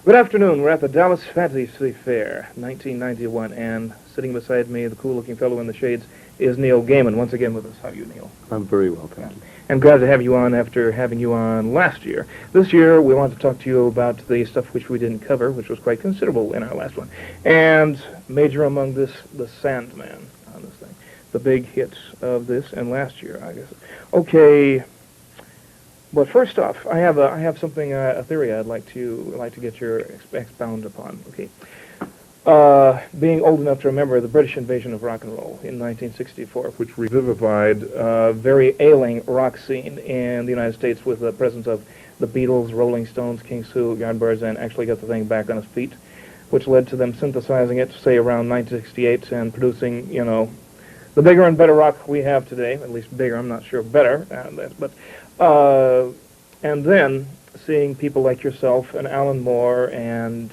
Good afternoon. We're at the Dallas Fantasy Fair, 1991, and sitting beside me, the cool-looking fellow in the shades, is Neil Gaiman, once again with us. How are you, Neil? I'm very well, thank you. And glad to have you on after having you on last year. This year, we want to talk to you about the stuff which we didn't cover, which was quite considerable in our last one. And major among this, The Sandman on this thing. The big hit of this and last year, I guess. Okay. But first off, I have something, a theory I'd like to get your expound upon. Okay, being old enough to remember the British invasion of rock and roll in 1964, which revivified a very ailing rock scene in the United States with the presence of the Beatles, Rolling Stones, King Sue, Yardbirds, and actually got the thing back on its feet, which led to them synthesizing it, say around 1968, and producing, you know, the bigger and better rock we have today. At least bigger, I'm not sure better, but. And then seeing people like yourself and Alan Moore and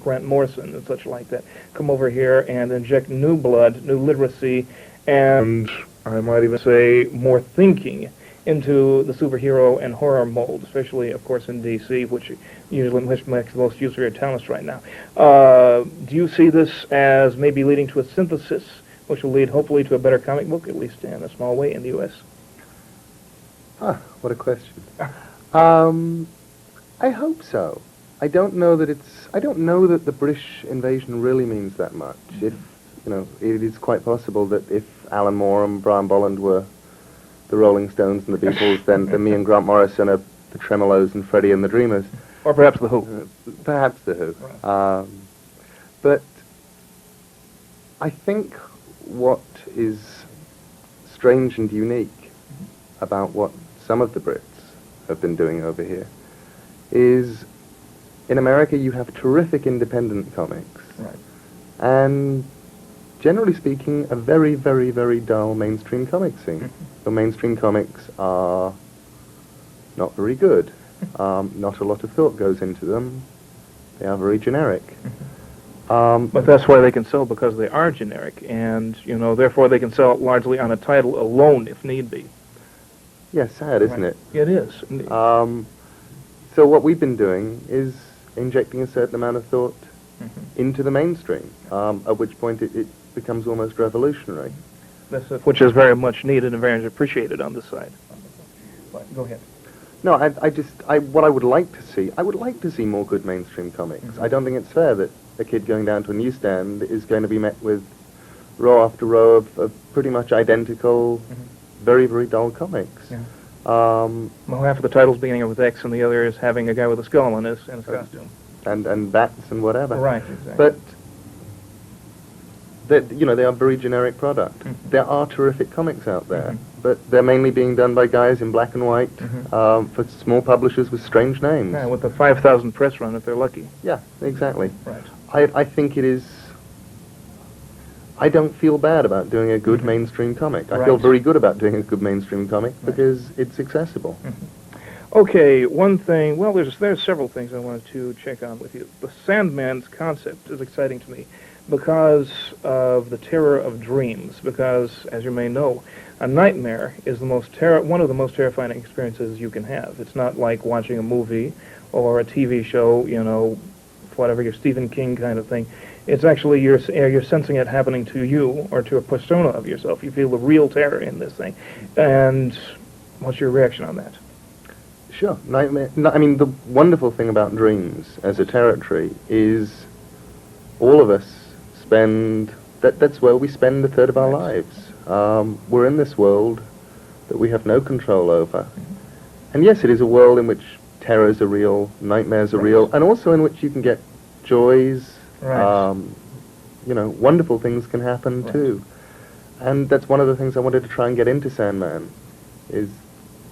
Grant Morrison and such like that come over here and inject new blood, new literacy, and I might even say more thinking into the superhero and horror mold, especially, of course, in D.C., which makes the most use of your talents right now. Do you see this as maybe leading to a synthesis, which will lead, hopefully, to a better comic book, at least in a small way, in the U.S.? What a question. I hope so. I don't know that the British invasion really means that much. If, you know, it is quite possible that if Alan Moore and Brian Bolland were the Rolling Stones and the Beatles, then me and Grant Morrison are the Tremolos and Freddie and the Dreamers. Or perhaps the Who. Perhaps the Who. Right. But I think what is strange and unique about what some of the Brits have been doing over here is in America you have terrific independent comics. Right. And generally speaking, a very, very, very dull mainstream comic scene. The mainstream comics are not very good. Not a lot of thought goes into them. They are very generic. But that's why they can sell, because they are generic, and, you know, therefore they can sell largely on a title alone if need be. Yeah, sad, isn't it? It is. So what we've been doing is injecting a certain amount of thought into the mainstream, at which point it becomes almost revolutionary. Which is very much needed and very much appreciated on this side. Go ahead. No, what I would like to see more good mainstream comics. I don't think it's fair that a kid going down to a newsstand is going to be met with row after row of pretty much identical, very, very dull comics. Yeah. Well, half of the titles beginning with X, and the other is having a guy with a skull in his costume. And bats and whatever. Right, exactly. But they are very generic product. There are terrific comics out there, but they're mainly being done by guys in black and white for small publishers with strange names. Yeah, with a 5,000 press run if they're lucky. Yeah, exactly. Right. I think it is. I don't feel bad about doing a good mainstream comic. I feel very good about doing a good mainstream comic because it's accessible. Okay, one thing, well, there's several things I wanted to check on with you. The Sandman's concept is exciting to me because of the terror of dreams, because, as you may know, a nightmare is one of the most terrifying experiences you can have. It's not like watching a movie or a TV show, you know, whatever, your Stephen King kind of thing. It's actually you're sensing it happening to you or to a persona of yourself. You feel the real terror in this thing. And what's your reaction on that? Sure. Nightmare. No, I mean, the wonderful thing about dreams as a territory is all of us that's where we spend a third of our lives. We're in this world that we have no control over. And yes, it is a world in which terrors are real, nightmares are real, and also in which you can get joys. Wonderful things can happen too. And that's one of the things I wanted to try and get into Sandman, is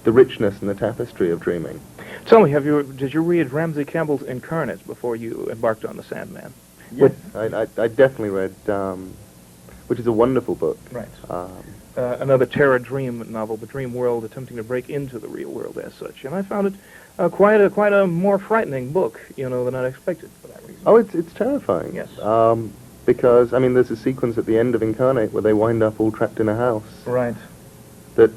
the richness and the tapestry of dreaming. Tell me, did you read Ramsey Campbell's Incarnate before you embarked on the Sandman? Yes, I definitely read, which is a wonderful book. Right. Another terror dream novel, the dream world attempting to break into the real world as such. And I found it quite a more frightening book, you know, than I expected for that reason. Oh, it's terrifying. Yes. Because, I mean, there's a sequence at the end of Incarnate where they wind up all trapped in a house. Right. That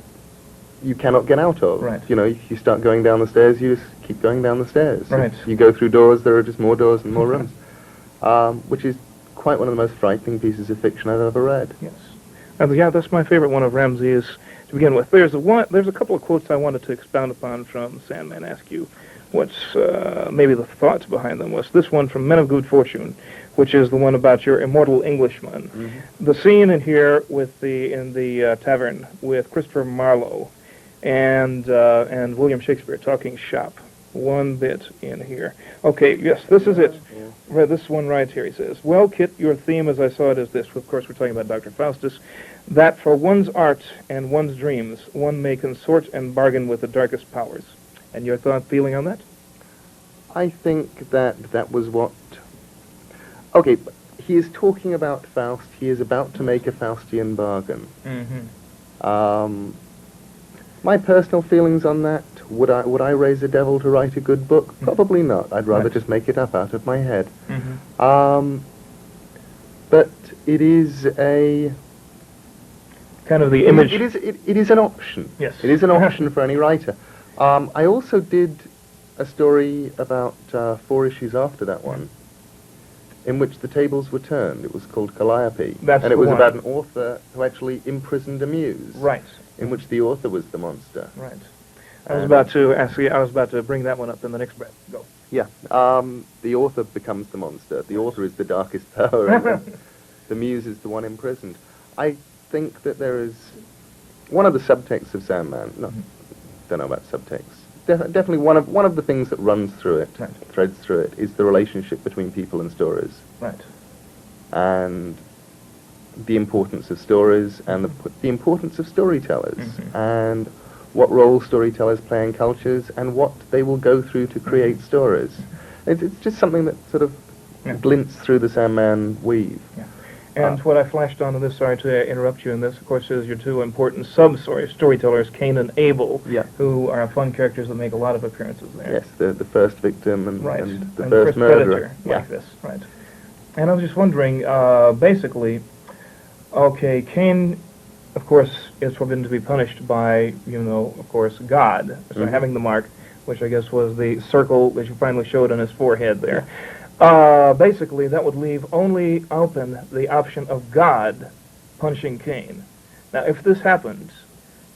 you cannot get out of. Right. You know, if you start going down the stairs, you just keep going down the stairs. Right. If you go through doors, there are just more doors and more rooms, which is quite one of the most frightening pieces of fiction I've ever read. Yes. Yeah, that's my favorite one of Ramsey's to begin with. There's a couple of quotes I wanted to expound upon from Sandman, ask you what's maybe the thoughts behind them was. This one from Men of Good Fortune, which is the one about your immortal Englishman. Mm-hmm. The scene in here with in the tavern with Christopher Marlowe and William Shakespeare talking shop. One bit in here. Okay, yes, this is it. Right, this one right here, he says, "Well, Kit, your theme as I saw it is this." Of course, we're talking about Dr. Faustus. "That for one's art and one's dreams, one may consort and bargain with the darkest powers." And your feeling on that? I think that was what... Okay, he is talking about Faust. He is about to make a Faustian bargain. Mm-hmm. My personal feelings on that, would I raise a devil to write a good book? Probably not. I'd rather Right. just make it up out of my head. Mm-hmm. But it is a... Kind of the image. It is an option. Yes. It is an option for any writer. I also did a story about 4 issues after that one, in which the tables were turned. It was called Calliope. That's and it the was one. about an author who actually imprisoned a muse. Right. In which the author was the monster. Right. I was about to ask you. I was about to bring that one up in the next breath. Go. Yeah. The author becomes the monster. The author is the darkest power. And the muse is the one imprisoned. I think that there is one of the subtexts of Sandman. No, don't know about subtext. Definitely one of the things that runs through it, Right. threads through it, is the relationship between people and stories, Right. and the importance of stories, and the importance of storytellers, and what role storytellers play in cultures, and what they will go through to create stories. It's just something that sort of glints through the Sandman weave. Yeah. And what I flashed on to this, sorry to interrupt you in this, of course, is your two important storytellers, Cain and Abel, who are fun characters that make a lot of appearances there. Yes, the first victim and the and first murderer. predator, like this, right. And I was just wondering, basically, okay, Cain, of course, is forbidden to be punished by, of course, God, so having the mark, which I guess was the circle that you finally showed on his forehead there. Basically, that would leave only open the option of God punishing Cain. Now, if this happens,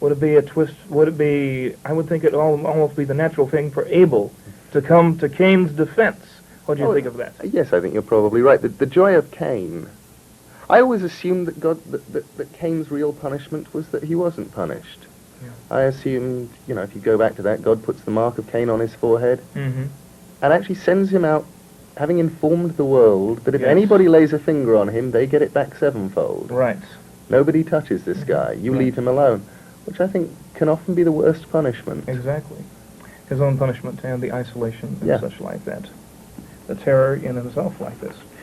would it be a twist? Would it be? I would think it almost be the natural thing for Abel to come to Cain's defense. What do you think of that? Yes, I think you're probably right. The joy of Cain. I always assumed that that Cain's real punishment was that he wasn't punished. Yeah. I assumed, if you go back to that, God puts the mark of Cain on his forehead Mm-hmm. and actually sends him out, having informed the world that if Yes. anybody lays a finger on him, they get it back sevenfold. Right. Nobody touches this guy. You leave him alone, which I think can often be the worst punishment. Exactly. His own punishment and the isolation and Yeah. such like that. The terror in himself like this.